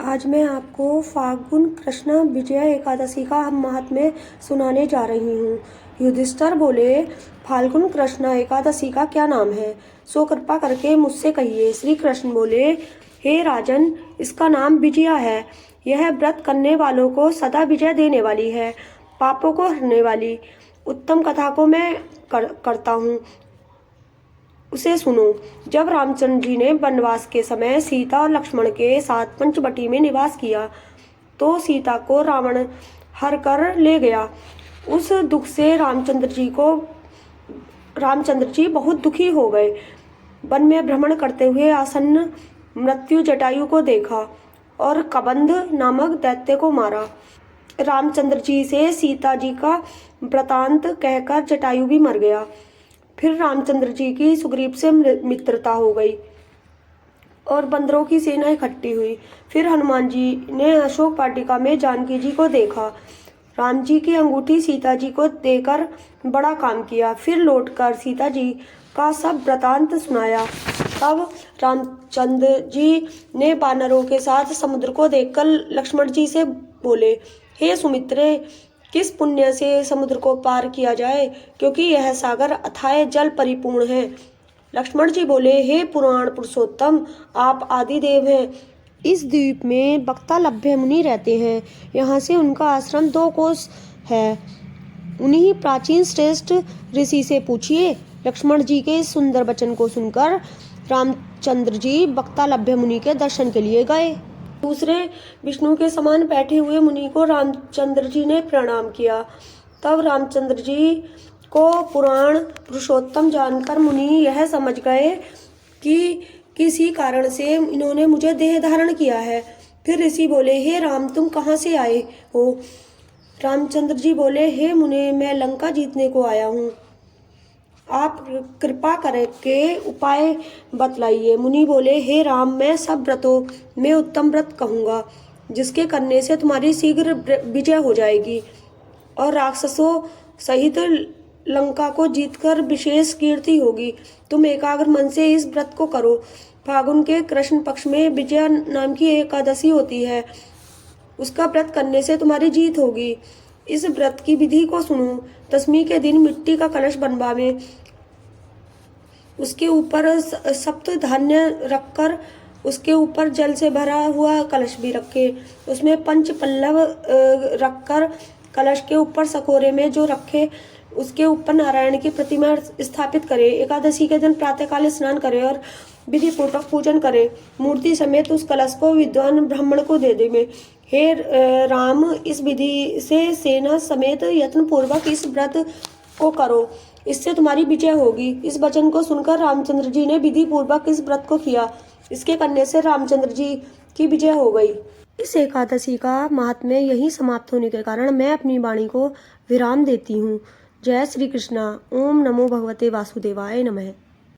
आज मैं आपको फाल्गुन कृष्ण विजया एकादशी का महात्म्य सुनाने जा रही हूँ। युधिष्ठिर बोले, फाल्गुन कृष्ण एकादशी का क्या नाम है, सो कृपा करके मुझसे कहिए। श्री कृष्ण बोले, हे राजन, इसका नाम विजया है। यह व्रत करने वालों को सदा विजय देने वाली है, पापों को हरने वाली उत्तम कथा को मैं करता हूँ, उसे सुनो। जब रामचंद्र जी ने वनवास के समय सीता और लक्ष्मण के साथ पंचवटी में निवास किया तो सीता को रावण हर कर ले गया। उस दुख से रामचंद्र जी बहुत दुखी हो गए। वन में भ्रमण करते हुए आसन्न मृत्यु जटायु को देखा और कबंध नामक दैत्य को मारा। रामचंद्र जी से सीता जी का वृतांत कहकर जटायु भी मर गया। फिर रामचंद्र जी की सुग्रीव से मित्रता हो गई और बंदरों की सेना इकट्ठी हुई। फिर हनुमान जी ने अशोक वाटिका में जानकी जी को देखा। राम जी की अंगूठी सीता जी को देकर बड़ा काम किया। फिर लौटकर सीता जी का सब वृतांत सुनाया। तब रामचंद्र जी ने वानरों के साथ समुद्र को देखकर लक्ष्मण जी से बोले, हे सुमित्रे, किस पुण्य से समुद्र को पार किया जाए, क्योंकि यह सागर अथाह जल परिपूर्ण है। लक्ष्मण जी बोले, हे पुराण पुरुषोत्तम, आप आदिदेव हैं। इस द्वीप में वक्तालभ्य मुनि रहते हैं। यहाँ से उनका आश्रम 2 कोस है। उन्हीं प्राचीन श्रेष्ठ ऋषि से पूछिए। लक्ष्मण जी के इस सुंदर वचन को सुनकर रामचंद्र जी वक्तालभ्य मुनि के दर्शन के लिए गए। दूसरे विष्णु के समान बैठे हुए मुनि को रामचंद्र जी ने प्रणाम किया। तब रामचंद्र जी को पुराण पुरुषोत्तम जानकर मुनि यह समझ गए कि किसी कारण से इन्होंने मुझे देह धारण किया है। फिर ऋषि बोले, हे राम, तुम कहाँ से आए हो? रामचंद्र जी बोले, हे मुनि, मैं लंका जीतने को आया हूँ, आप कृपा करके उपाय बतलाइए। मुनि बोले, हे राम, मैं सब व्रतों में उत्तम व्रत कहूँगा, जिसके करने से तुम्हारी शीघ्र विजय हो जाएगी और राक्षसों सहित लंका को जीतकर विशेष कीर्ति होगी। तुम एकाग्र मन से इस व्रत को करो। फाल्गुन के कृष्ण पक्ष में विजया नाम की एकादशी होती है। उसका व्रत करने से तुम्हारी जीत होगी। इस व्रत की विधि को सुनो। दशमी के दिन मिट्टी का कलश बनवावे, उसके ऊपर सप्त धान्य रखकर उसके ऊपर जल से भरा हुआ कलश भी रखे। उसमें पंच पल्लव रखकर कलश के ऊपर सकोरे में जो रखे उसके ऊपर नारायण की प्रतिमा स्थापित करे। एकादशी के दिन प्रातःकाल स्नान करे और विधि पूर्वक पूजन करे। मूर्ति समेत उस कलश को विद्वान ब्राह्मण को दे देवे। हे राम, इस विधि से सेना समेत यत्न पूर्वक इस व्रत को करो, इससे तुम्हारी विजय होगी। इस वचन को सुनकर रामचंद्र जी ने विधि पूर्वक इस व्रत को किया। इसके करने से रामचंद्र जी की विजय हो गई। इस एकादशी का महात्म्य यहीं समाप्त होने के कारण मैं अपनी वाणी को विराम देती हूँ। जय श्री कृष्णा। ओम नमो भगवते वासुदेवाय नमः।